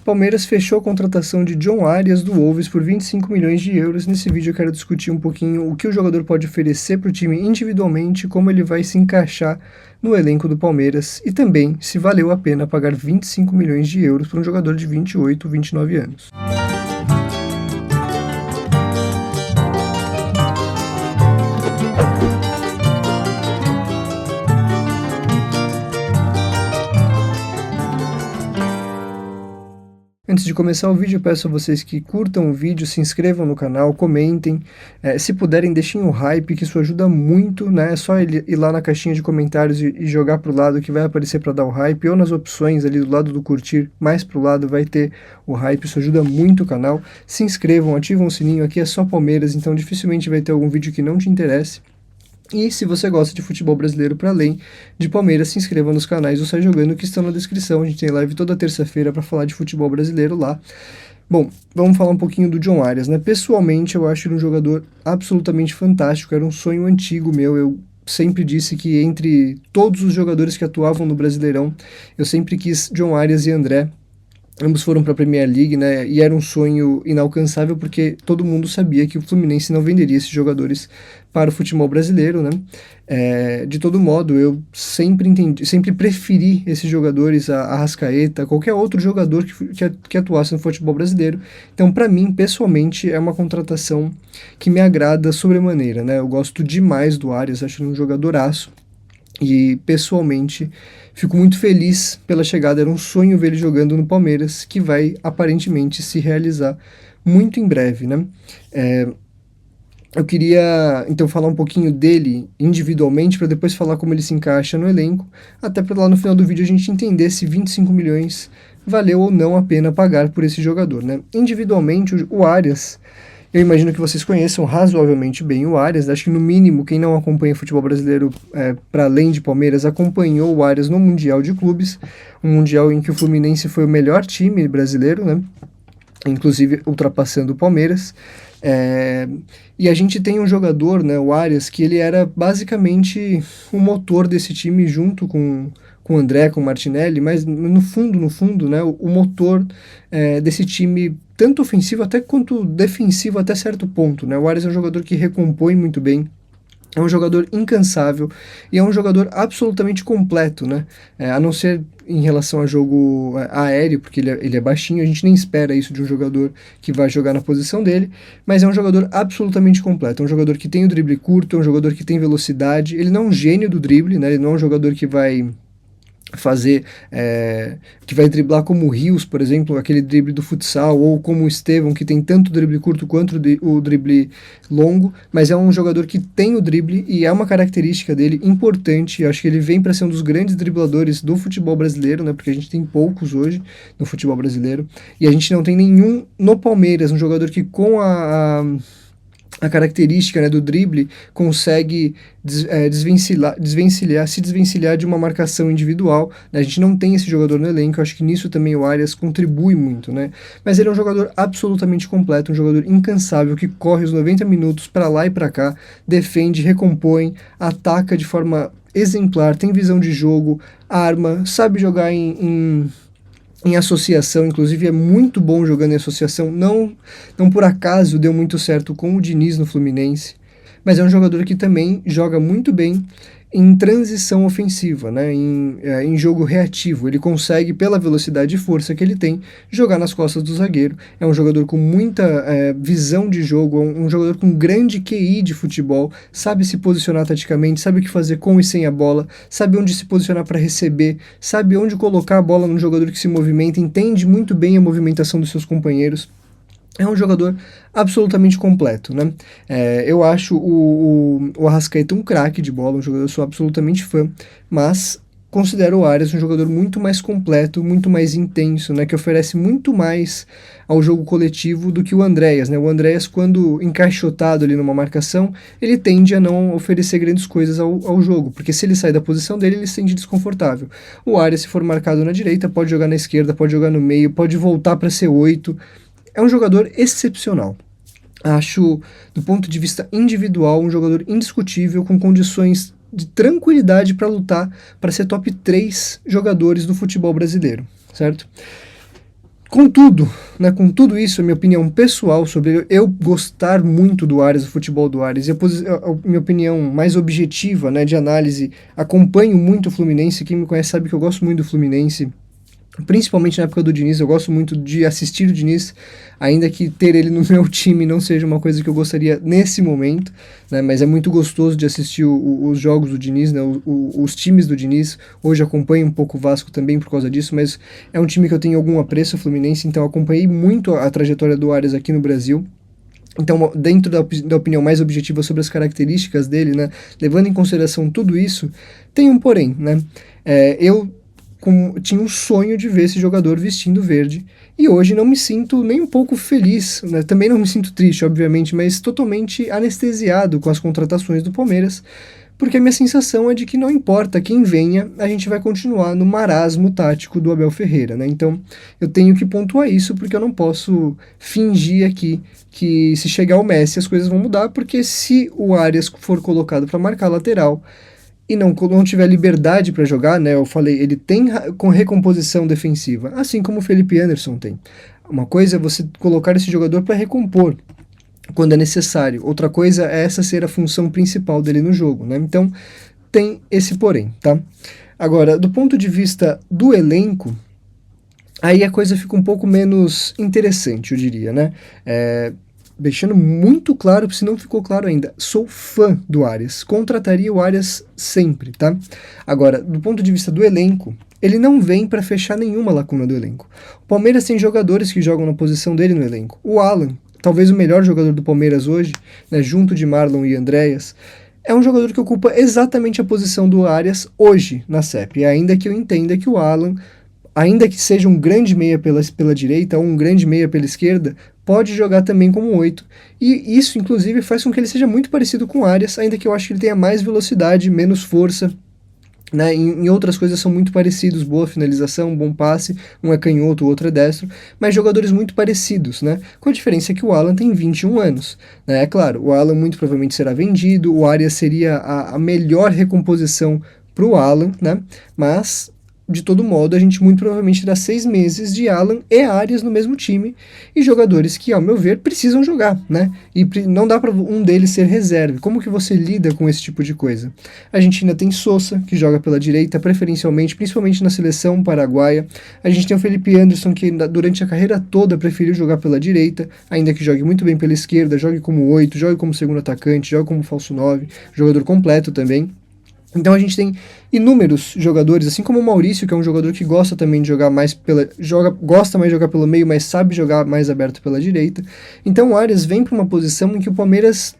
Palmeiras fechou a contratação de John Arias do Wolves por 25 milhões de euros. Nesse vídeo eu quero discutir um pouquinho o que o jogador pode oferecer para o time individualmente, como ele vai se encaixar no elenco do Palmeiras e também se valeu a pena pagar 25 milhões de euros para um jogador de 28, 29 anos. Antes de começar o vídeo, eu peço a vocês que curtam o vídeo, se inscrevam no canal, comentem, se puderem deixem o hype, que isso ajuda muito, né? É só ir lá na caixinha de comentários e jogar pro lado que vai aparecer para dar o hype, ou nas opções ali do lado do curtir, mais pro lado vai ter o hype, isso ajuda muito o canal. Se inscrevam, ativam o sininho, aqui é só Palmeiras, então dificilmente vai ter algum vídeo que não te interesse. E se você gosta de futebol brasileiro para além de Palmeiras, se inscreva nos canais do Sai Jogando que estão na descrição. A gente tem live toda terça-feira para falar de futebol brasileiro lá. Bom, vamos falar um pouquinho do John Arias, né? Pessoalmente, eu acho ele um jogador absolutamente fantástico, era um sonho antigo meu. Eu sempre disse que entre todos os jogadores que atuavam no Brasileirão, eu sempre quis John Arias e André. Ambos foram para a Premier League, né? E era um sonho inalcançável porque todo mundo sabia que o Fluminense não venderia esses jogadores para o futebol brasileiro, né? De todo modo, eu sempre preferi esses jogadores a Arrascaeta, qualquer outro jogador que atuasse no futebol brasileiro. Então, para mim, pessoalmente, é uma contratação que me agrada sobremaneira, né? Eu gosto demais do Arias, acho ele um jogadoraço. E, pessoalmente, fico muito feliz pela chegada. Era um sonho ver ele jogando no Palmeiras, que vai, aparentemente, se realizar muito em breve, né? Eu queria, então, falar um pouquinho dele individualmente, para depois falar como ele se encaixa no elenco, até para lá no final do vídeo a gente entender se 25 milhões valeu ou não a pena pagar por esse jogador, né? Individualmente, o Arias... Eu imagino que vocês conheçam razoavelmente bem o Arias. Acho que, no mínimo, quem não acompanha futebol brasileiro para além de Palmeiras, acompanhou o Arias no Mundial de Clubes, um Mundial em que o Fluminense foi o melhor time brasileiro, né? Inclusive ultrapassando o Palmeiras. E a gente tem um jogador, né, o Arias, que ele era basicamente o motor desse time junto com o André, com o Martinelli, mas no fundo, né, o motor desse time, tanto ofensivo até quanto defensivo até certo ponto, né? O Arias é um jogador que recompõe muito bem, é um jogador incansável e é um jogador absolutamente completo, né? A não ser em relação a jogo aéreo, porque ele é baixinho, a gente nem espera isso de um jogador que vai jogar na posição dele, mas é um jogador absolutamente completo, é um jogador que tem o drible curto, é um jogador que tem velocidade, ele não é um gênio do drible, né? Ele não é um jogador que vai que vai driblar como o Rios, por exemplo, aquele drible do futsal, ou como o Estevão, que tem tanto o drible curto quanto o drible longo, mas é um jogador que tem o drible e é uma característica dele importante. Eu acho que ele vem para ser um dos grandes dribladores do futebol brasileiro, né, porque a gente tem poucos hoje no futebol brasileiro, e a gente não tem nenhum no Palmeiras, um jogador que com a característica, né, do drible consegue se desvencilhar de uma marcação individual, né? A gente não tem esse jogador no elenco, eu acho que nisso também o Arias contribui muito, né? Mas ele é um jogador absolutamente completo, um jogador incansável que corre os 90 minutos para lá e para cá, defende, recompõe, ataca de forma exemplar, tem visão de jogo, arma, sabe jogar em associação, inclusive é muito bom jogando em associação, não por acaso deu muito certo com o Diniz no Fluminense, mas é um jogador que também joga muito bem em transição ofensiva, né? Em jogo reativo. Ele consegue, pela velocidade e força que ele tem, jogar nas costas do zagueiro. É um jogador com muita visão de jogo, um jogador com grande QI de futebol, sabe se posicionar taticamente, sabe o que fazer com e sem a bola, sabe onde se posicionar para receber, sabe onde colocar a bola no jogador que se movimenta, entende muito bem a movimentação dos seus companheiros. É um jogador absolutamente completo, né? Eu acho o Arrascaeta um craque de bola, um jogador, eu sou absolutamente fã, mas considero o Arias um jogador muito mais completo, muito mais intenso, né? Que oferece muito mais ao jogo coletivo do que o Andréas, né? O Andréas, quando encaixotado ali numa marcação, ele tende a não oferecer grandes coisas ao jogo, porque se ele sai da posição dele, ele se sente desconfortável. O Arias, se for marcado na direita, pode jogar na esquerda, pode jogar no meio, pode voltar para ser 8. É um jogador excepcional. Acho, do ponto de vista individual, um jogador indiscutível, com condições de tranquilidade para lutar para ser top 3 jogadores do futebol brasileiro, certo? Contudo, né, com tudo isso, a minha opinião pessoal sobre eu gostar muito do Arias, do futebol do Arias, e a minha opinião mais objetiva, né, de análise, acompanho muito o Fluminense. Quem me conhece sabe que eu gosto muito do Fluminense, principalmente na época do Diniz. Eu gosto muito de assistir o Diniz, ainda que ter ele no meu time não seja uma coisa que eu gostaria nesse momento, né, mas é muito gostoso de assistir os jogos do Diniz, né, os times do Diniz. Hoje acompanho um pouco o Vasco também por causa disso, mas é um time que eu tenho algum apreço, o Fluminense, então acompanhei muito a trajetória do Arias aqui no Brasil. Então, dentro da opinião mais objetiva sobre as características dele, né, levando em consideração tudo isso, tem um porém, né? Eu tinha um sonho de ver esse jogador vestindo verde, e hoje não me sinto nem um pouco feliz, né? Também não me sinto triste, obviamente, mas totalmente anestesiado com as contratações do Palmeiras, porque a minha sensação é de que não importa quem venha, a gente vai continuar no marasmo tático do Abel Ferreira, né? Então eu tenho que pontuar isso, porque eu não posso fingir aqui que se chegar o Messi as coisas vão mudar, porque se o Arias for colocado para marcar lateral e não tiver liberdade para jogar, né? Eu falei, ele tem com recomposição defensiva, assim como o Felipe Anderson tem. Uma coisa é você colocar esse jogador para recompor quando é necessário. Outra coisa é essa ser a função principal dele no jogo, né? Então tem esse porém, tá? Agora, do ponto de vista do elenco, aí a coisa fica um pouco menos interessante, eu diria, né? Deixando muito claro, se não ficou claro ainda, sou fã do Arias, contrataria o Arias sempre, tá? Agora, do ponto de vista do elenco, ele não vem para fechar nenhuma lacuna do elenco. O Palmeiras tem jogadores que jogam na posição dele no elenco. O Alan, talvez o melhor jogador do Palmeiras hoje, né, junto de Marlon e Andréas, é um jogador que ocupa exatamente a posição do Arias hoje na CEP, ainda que eu entenda que o Alan, ainda que seja um grande meia pela direita ou um grande meia pela esquerda, pode jogar também como 8. E isso, inclusive, faz com que ele seja muito parecido com o Arias, ainda que eu acho que ele tenha mais velocidade, menos força, né? Em outras coisas são muito parecidos, boa finalização, bom passe, um é canhoto, o outro é destro, mas jogadores muito parecidos, né? Com a diferença que o Alan tem 21 anos, né? É claro, o Alan muito provavelmente será vendido, o Arias seria a melhor recomposição para o Alan, né? Mas de todo modo, a gente muito provavelmente terá 6 meses de Alan e Arias no mesmo time, e jogadores que, ao meu ver, precisam jogar, né? E não dá para um deles ser reserva. Como que você lida com esse tipo de coisa? A gente ainda tem Sosa, que joga pela direita, preferencialmente, principalmente na seleção paraguaia. A gente tem o Felipe Anderson, que durante a carreira toda preferiu jogar pela direita, ainda que jogue muito bem pela esquerda, jogue como 8, jogue como segundo atacante, jogue como falso 9, jogador completo também. Então a gente tem inúmeros jogadores, assim como o Maurício, que é um jogador que gosta também de jogar mais gosta mais de jogar pelo meio, mas sabe jogar mais aberto pela direita. Então o Arias vem para uma posição em que o Palmeiras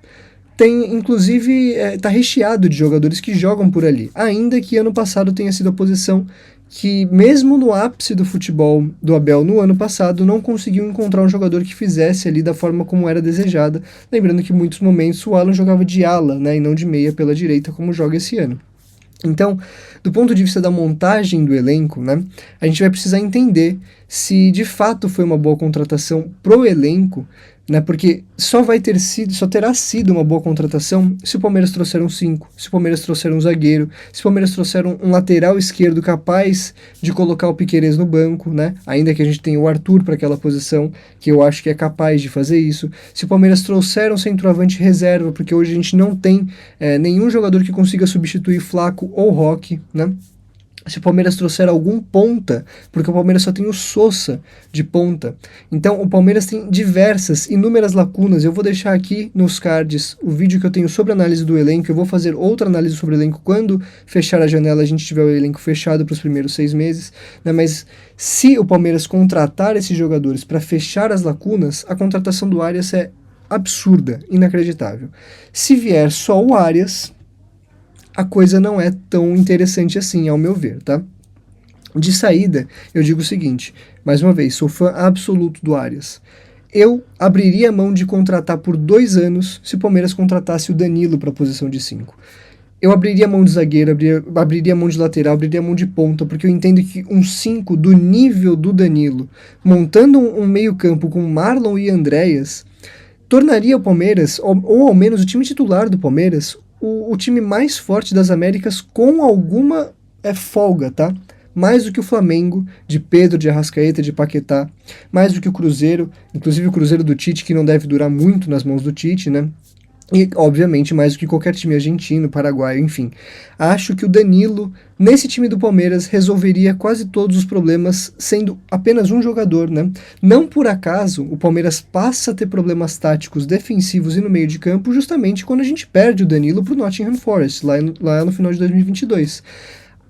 tem, inclusive, tá recheado de jogadores que jogam por ali, ainda que ano passado tenha sido a posição que, mesmo no ápice do futebol do Abel no ano passado, não conseguiu encontrar um jogador que fizesse ali da forma como era desejada. Lembrando que em muitos momentos o Alan jogava de ala, né, e não de meia pela direita, como joga esse ano. Então, do ponto de vista da montagem do elenco, né, a gente vai precisar entender se de fato foi uma boa contratação pro elenco, né, porque só terá sido uma boa contratação se o Palmeiras trouxer um 5, se o Palmeiras trouxer um zagueiro, se o Palmeiras trouxer um lateral esquerdo capaz de colocar o Piquerez no banco, né, ainda que a gente tenha o Arthur para aquela posição, que eu acho que é capaz de fazer isso, se o Palmeiras trouxer um centroavante reserva, porque hoje a gente não tem nenhum jogador que consiga substituir Flaco ou Roque, né, se o Palmeiras trouxer algum ponta, porque o Palmeiras só tem o Sosa de ponta. Então o Palmeiras tem inúmeras lacunas. Eu vou deixar aqui nos cards o vídeo que eu tenho sobre a análise do elenco. Eu vou fazer outra análise sobre o elenco quando fechar a janela, a gente tiver o elenco fechado para os primeiros 6 meses, né? Mas se o Palmeiras contratar esses jogadores para fechar as lacunas, a contratação do Arias é absurda, inacreditável. Se vier só o Arias, a coisa não é tão interessante assim, ao meu ver, tá? De saída, eu digo o seguinte, mais uma vez, sou fã absoluto do Arias. Eu abriria mão de contratar por 2 anos se o Palmeiras contratasse o Danilo para a posição de 5. Eu abriria mão de zagueiro, abriria mão de lateral, abriria mão de ponta, porque eu entendo que um 5 do nível do Danilo, montando um meio-campo com Marlon e Andréas, tornaria o Palmeiras, ou ao menos o time titular do Palmeiras, o time mais forte das Américas com alguma folga, tá? mais do que o Flamengo, de Pedro, de Arrascaeta, de Paquetá, mais do que o Cruzeiro, inclusive o Cruzeiro do Tite, que não deve durar muito nas mãos do Tite, né? E, obviamente, mais do que qualquer time argentino, paraguaio, enfim. Acho que o Danilo, nesse time do Palmeiras, resolveria quase todos os problemas sendo apenas um jogador, né? Não por acaso o Palmeiras passa a ter problemas táticos defensivos e no meio de campo justamente quando a gente perde o Danilo para o Nottingham Forest, lá no final de 2022.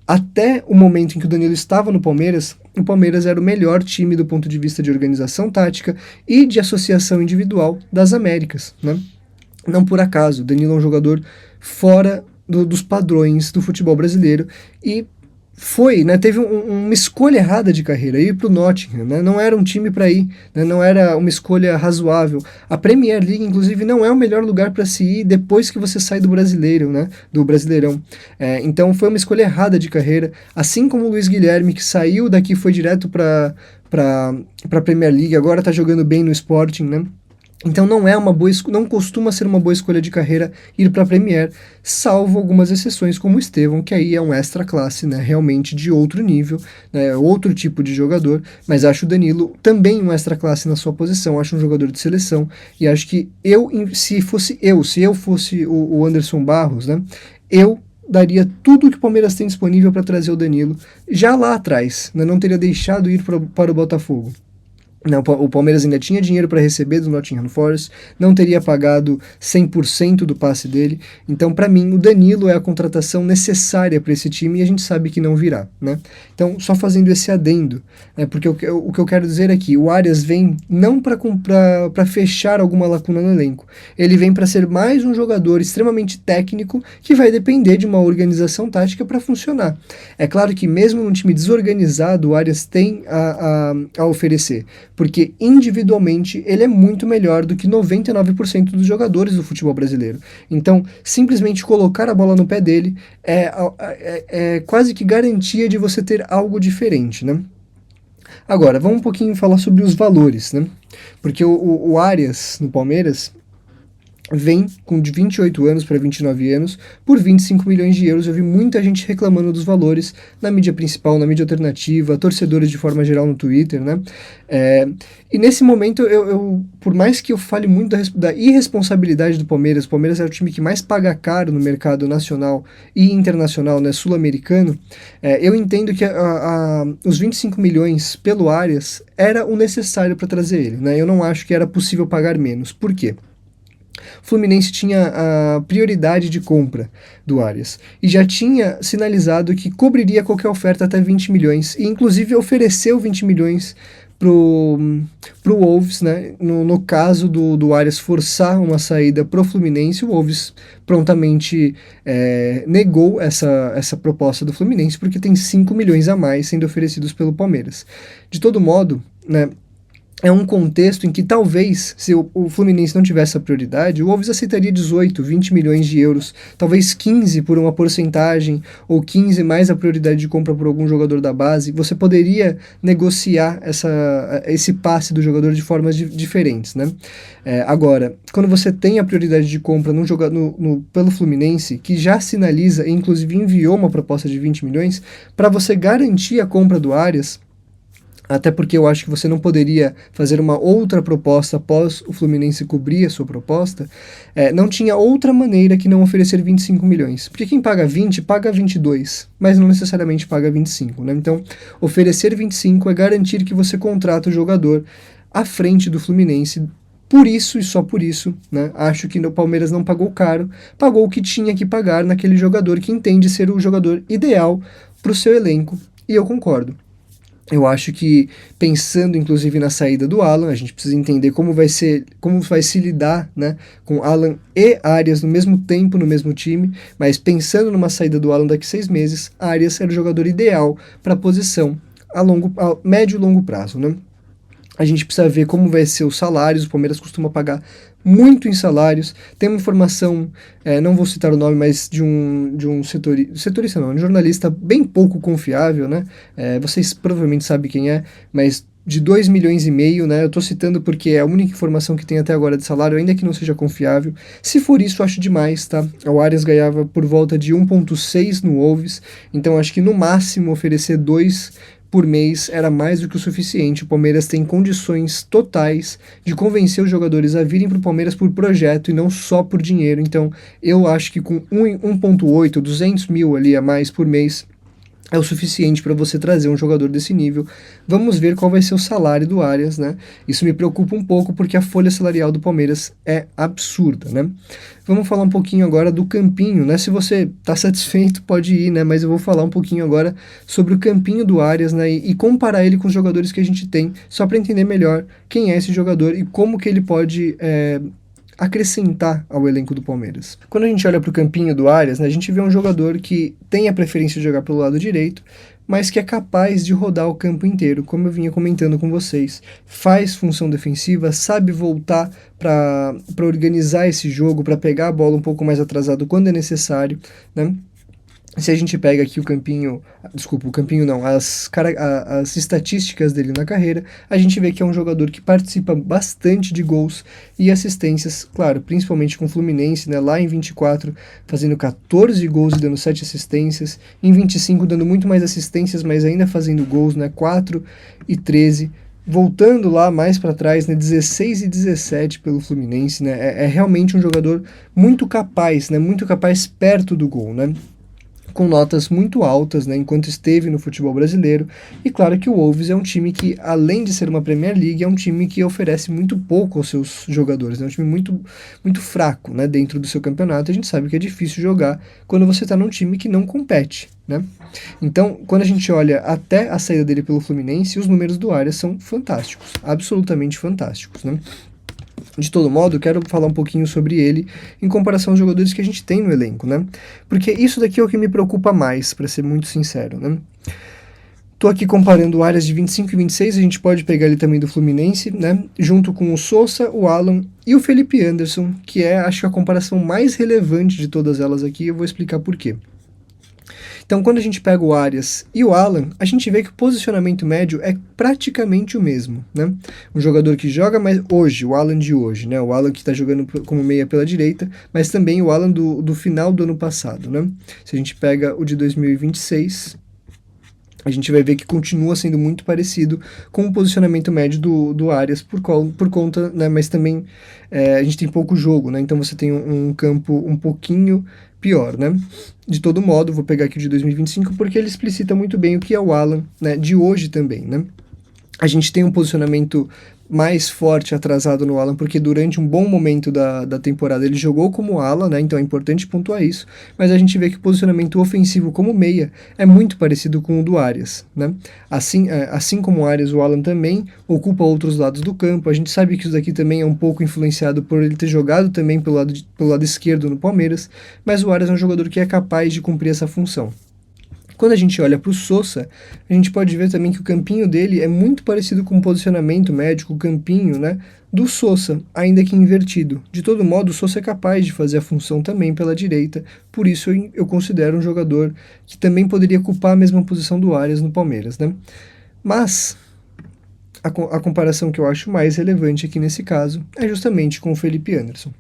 Até o momento em que o Danilo estava no Palmeiras, o Palmeiras era o melhor time do ponto de vista de organização tática e de associação individual das Américas, né? Não por acaso, o Danilo é um jogador fora dos padrões do futebol brasileiro e teve uma escolha errada de carreira, ir para o Nottingham, né? Não era um time para ir, né? Não era uma escolha razoável. A Premier League, inclusive, não é o melhor lugar para se ir depois que você sai do brasileiro, né? Do Brasileirão. Então foi uma escolha errada de carreira, assim como o Luiz Guilherme, que saiu daqui e foi direto para a Premier League, agora está jogando bem no Sporting, né? Então não costuma ser uma boa escolha de carreira ir para a Premier, salvo algumas exceções como o Estevão, que aí é um extra classe, né, realmente de outro nível, né, outro tipo de jogador, mas acho o Danilo também um extra classe na sua posição, acho um jogador de seleção, e acho que se eu fosse o Anderson Barros, né, eu daria tudo que o Palmeiras tem disponível para trazer o Danilo já lá atrás, né, não teria deixado ir para o Botafogo. Não, o Palmeiras ainda tinha dinheiro para receber do Nottingham Forest, não teria pagado 100% do passe dele. Então, para mim, o Danilo é a contratação necessária para esse time e a gente sabe que não virá, né? Então, só fazendo esse adendo, né, porque o que eu quero dizer é que o Arias vem não para fechar alguma lacuna no elenco. Ele vem para ser mais um jogador extremamente técnico que vai depender de uma organização tática para funcionar. É claro que mesmo num time desorganizado, o Arias tem a oferecer, porque individualmente ele é muito melhor do que 99% dos jogadores do futebol brasileiro. Então, simplesmente colocar a bola no pé dele é quase que garantia de você ter algo diferente, né? Agora, vamos um pouquinho falar sobre os valores, né? Porque o Arias, no Palmeiras, vem com de 28 anos para 29 anos por 25 milhões de euros. Eu vi muita gente reclamando dos valores na mídia principal, na mídia alternativa, torcedores de forma geral no Twitter, né? E nesse momento, por mais que eu fale muito da irresponsabilidade do Palmeiras, o Palmeiras é o time que mais paga caro no mercado nacional e internacional, né, sul-americano, eu entendo que os 25 milhões pelo Arias era o necessário para trazer ele, né? Eu não acho que era possível pagar menos. Por quê? O Fluminense tinha a prioridade de compra do Arias e já tinha sinalizado que cobriria qualquer oferta até 20 milhões e inclusive ofereceu 20 milhões pro Wolves, né? No caso do Arias forçar uma saída pro Fluminense, o Wolves prontamente negou essa proposta do Fluminense porque tem 5 milhões a mais sendo oferecidos pelo Palmeiras. De todo modo, né, é um contexto em que talvez, se o Fluminense não tivesse a prioridade, o Wolves aceitaria 18, 20 milhões de euros, talvez 15 por uma porcentagem, ou 15 mais a prioridade de compra por algum jogador da base. Você poderia negociar esse passe do jogador de formas diferentes, né? Agora, quando você tem a prioridade de compra pelo Fluminense, que já sinaliza, e inclusive enviou uma proposta de 20 milhões, para você garantir a compra do Arias, até porque eu acho que você não poderia fazer uma outra proposta após o Fluminense cobrir a sua proposta, não tinha outra maneira que não oferecer 25 milhões. Porque quem paga 20, paga 22, mas não necessariamente paga 25, né? Então, oferecer 25 é garantir que você contrata o jogador à frente do Fluminense. Por isso e só por isso, né, acho que o Palmeiras não pagou caro, pagou o que tinha que pagar naquele jogador que entende ser o jogador ideal para o seu elenco, e eu concordo. Eu acho que, pensando inclusive na saída do Alan, a gente precisa entender como vai se lidar, né, com Alan e Arias no mesmo tempo, no mesmo time, mas pensando numa saída do Alan daqui a 6 meses, Arias era o jogador ideal para a posição a médio e longo prazo, né? A gente precisa ver como vai ser os salários, o Palmeiras costuma pagar muito em salários. Tem uma informação, não vou citar o nome, mas de um setorista não, um jornalista bem pouco confiável, né? Vocês provavelmente sabem quem é, mas de 2,5 milhões, né? Eu tô citando porque é a única informação que tem até agora de salário, ainda que não seja confiável. Se for isso, acho demais, tá? O Arias ganhava por volta de 1,6 no Wolves, então acho que no máximo oferecer 2 por mês era mais do que o suficiente. O Palmeiras tem condições totais de convencer os jogadores a virem para o Palmeiras por projeto e não só por dinheiro. Então, eu acho que com 1,8, 200 mil ali a mais por mês, é o suficiente para você trazer um jogador desse nível. Vamos ver qual vai ser o salário do Arias, né? Isso me preocupa um pouco porque a folha salarial do Palmeiras é absurda, né? Vamos falar um pouquinho agora do campinho, né? Se você está satisfeito, pode ir, né? Mas eu vou falar um pouquinho agora sobre o campinho do Arias, né? E comparar ele com os jogadores que a gente tem, só para entender melhor quem é esse jogador e como que ele pode acrescentar ao elenco do Palmeiras. Quando a gente olha para o campinho do Arias, né, a gente vê um jogador que tem a preferência de jogar pelo lado direito, mas que é capaz de rodar o campo inteiro, como eu vinha comentando com vocês. Faz função defensiva, sabe voltar para organizar esse jogo, para pegar a bola um pouco mais atrasado quando é necessário, né? Se a gente pega aqui o campinho, desculpa, o campinho não, as estatísticas dele na carreira, a gente vê que é um jogador que participa bastante de gols e assistências, claro, principalmente com o Fluminense, né, lá em 24, fazendo 14 gols e dando 7 assistências, em 25 dando muito mais assistências, mas ainda fazendo gols, né, 4 e 13, voltando lá mais para trás, né, 16 e 17 pelo Fluminense, né, é realmente um jogador muito capaz, né, muito capaz perto do gol, né, com notas muito altas, né, enquanto esteve no futebol brasileiro. E claro que o Wolves é um time que, além de ser uma Premier League, é um time que oferece muito pouco aos seus jogadores, né, um time muito, muito fraco, né, dentro do seu campeonato. A gente sabe que é difícil jogar quando você está num time que não compete, né. Então, quando a gente olha até a saída dele pelo Fluminense, os números do Arias são fantásticos, absolutamente fantásticos, né. De todo modo, quero falar um pouquinho sobre ele em comparação aos jogadores que a gente tem no elenco, né? Porque isso daqui é o que me preocupa mais, para ser muito sincero, né? Tô aqui comparando áreas de 25 e 26, a gente pode pegar ele também do Fluminense, né? Junto com o Sousa, o Alan e o Felipe Anderson, que é, acho que a comparação mais relevante de todas elas aqui, eu vou explicar por quê. Então, quando a gente pega o Arias e o Alan, a gente vê que o posicionamento médio é praticamente o mesmo, né? Um jogador que joga mais hoje, o Alan de hoje, né? O Alan que está jogando como meia pela direita, mas também o Alan do final do ano passado, né? Se a gente pega o de 2026, a gente vai ver que continua sendo muito parecido com o posicionamento médio do Arias por conta, né? Mas também a gente tem pouco jogo, né? Então você tem um campo um pouquinho pior, né? De todo modo, vou pegar aqui o de 2025 porque ele explicita muito bem o que é o Alan, né, de hoje também, né? A gente tem um posicionamento mais forte atrasado no Alan, porque durante um bom momento da temporada ele jogou como ala, né? Então é importante pontuar isso, mas a gente vê que o posicionamento ofensivo como meia é muito parecido com o do Arias, né? Assim como o Arias, o Alan também ocupa outros lados do campo. A gente sabe que isso daqui também é um pouco influenciado por ele ter jogado também pelo lado esquerdo no Palmeiras, mas o Arias é um jogador que é capaz de cumprir essa função. Quando a gente olha para o Sousa, a gente pode ver também que o campinho dele é muito parecido com o posicionamento médio, o campinho, né, do Sousa, ainda que invertido. De todo modo, o Sousa é capaz de fazer a função também pela direita, por isso eu considero um jogador que também poderia ocupar a mesma posição do Arias no Palmeiras, né? Mas a comparação que eu acho mais relevante aqui nesse caso é justamente com o Felipe Anderson.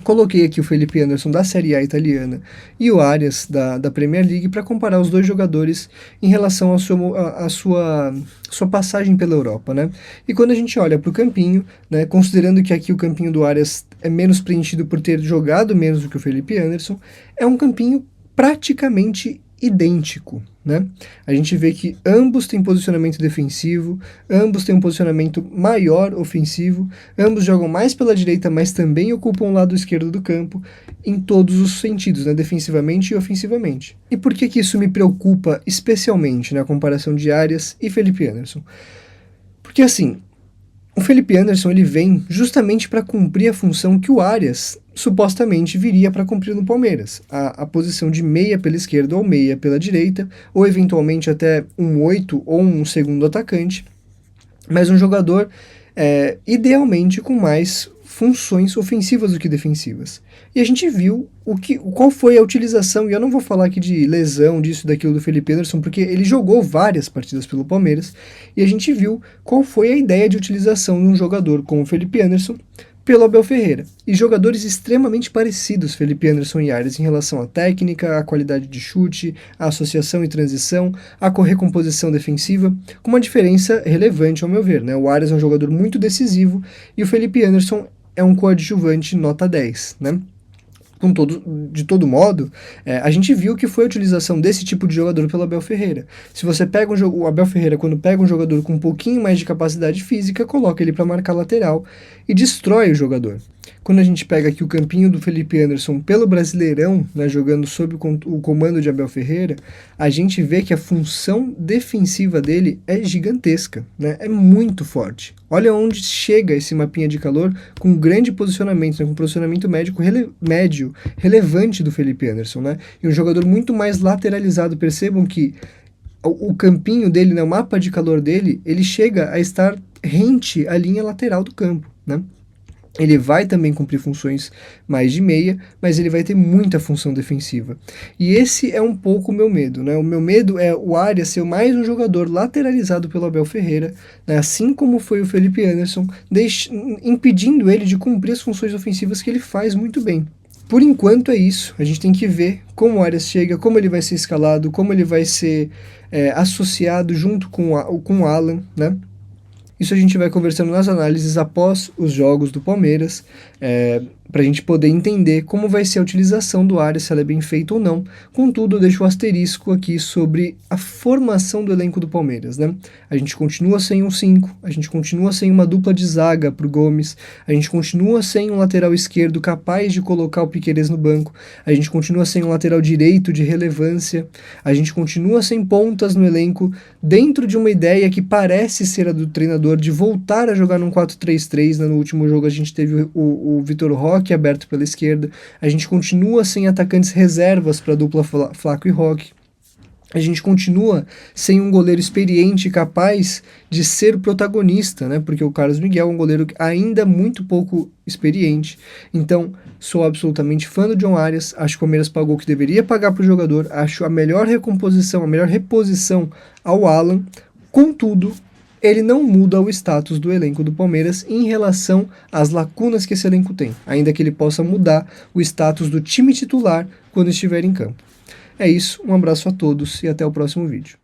Coloquei aqui o Felipe Anderson da Série A italiana e o Arias da Premier League para comparar os dois jogadores em relação à sua passagem pela Europa, né? E quando a gente olha para o campinho, né, considerando que aqui o campinho do Arias é menos preenchido por ter jogado menos do que o Felipe Anderson, é um campinho praticamente idêntico, né? A gente vê que ambos têm posicionamento defensivo, ambos têm um posicionamento maior ofensivo, ambos jogam mais pela direita, mas também ocupam o lado esquerdo do campo, em todos os sentidos, né? Defensivamente e ofensivamente. E por que isso me preocupa especialmente na comparação de Arias e Felipe Anderson? Porque assim, o Felipe Anderson ele vem justamente para cumprir a função que o Arias supostamente viria para cumprir no Palmeiras, a posição de meia pela esquerda ou meia pela direita, ou eventualmente até um 8 ou um segundo atacante, mas um jogador idealmente com mais funções ofensivas do que defensivas. E a gente viu qual foi a utilização, e eu não vou falar aqui de lesão, disso, daquilo do Felipe Anderson, porque ele jogou várias partidas pelo Palmeiras, e a gente viu qual foi a ideia de utilização de um jogador como o Felipe Anderson pelo Abel Ferreira. E jogadores extremamente parecidos, Felipe Anderson e Arias, em relação à técnica, à qualidade de chute, à associação e transição, à recomposição defensiva, com uma diferença relevante ao meu ver, né? O Arias é um jogador muito decisivo e o Felipe Anderson é um coadjuvante nota 10, né? De todo modo, a gente viu que foi a utilização desse tipo de jogador pelo Abel Ferreira. Se você pega o Abel Ferreira, quando pega um jogador com um pouquinho mais de capacidade física, coloca ele para marcar lateral e destrói o jogador. Quando a gente pega aqui o campinho do Felipe Anderson pelo Brasileirão, né, jogando sob o comando de Abel Ferreira, a gente vê que a função defensiva dele é gigantesca, né, é muito forte. Olha onde chega esse mapinha de calor com grande posicionamento, né, com posicionamento médio, relevante do Felipe Anderson, né, e um jogador muito mais lateralizado. Percebam que o campinho dele, né, o mapa de calor dele, ele chega a estar rente à linha lateral do campo, né. Ele vai também cumprir funções mais de meia, mas ele vai ter muita função defensiva. E esse é um pouco o meu medo, né? O meu medo é o Arias ser mais um jogador lateralizado pelo Abel Ferreira, né? Assim como foi o Felipe Anderson, impedindo ele de cumprir as funções ofensivas que ele faz muito bem. Por enquanto é isso, a gente tem que ver como o Arias chega, como ele vai ser escalado, como ele vai ser associado junto com o Alan, né? Isso a gente vai conversando nas análises após os jogos do Palmeiras, para a gente poder entender como vai ser a utilização do Arias, se ela é bem feita ou não. Contudo, eu deixo um asterisco aqui sobre a formação do elenco do Palmeiras, né? A gente continua sem um 5, a gente continua sem uma dupla de zaga para o Gomes, a gente continua sem um lateral esquerdo capaz de colocar o Piquerez no banco, a gente continua sem um lateral direito de relevância, a gente continua sem pontas no elenco, dentro de uma ideia que parece ser a do treinador de voltar a jogar num 4-3-3, né? No último jogo a gente teve o Vitor Roque aberto pela esquerda, a gente continua sem atacantes reservas para a dupla Flaco e Roque, a gente continua sem um goleiro experiente capaz de ser protagonista, né? Porque o Carlos Miguel é um goleiro ainda muito pouco experiente. Então, sou absolutamente fã do John Arias, acho que o Palmeiras pagou o que deveria pagar para o jogador, acho a melhor recomposição, a melhor reposição ao Alan. Contudo, ele não muda o status do elenco do Palmeiras em relação às lacunas que esse elenco tem, ainda que ele possa mudar o status do time titular quando estiver em campo. É isso, um abraço a todos e até o próximo vídeo.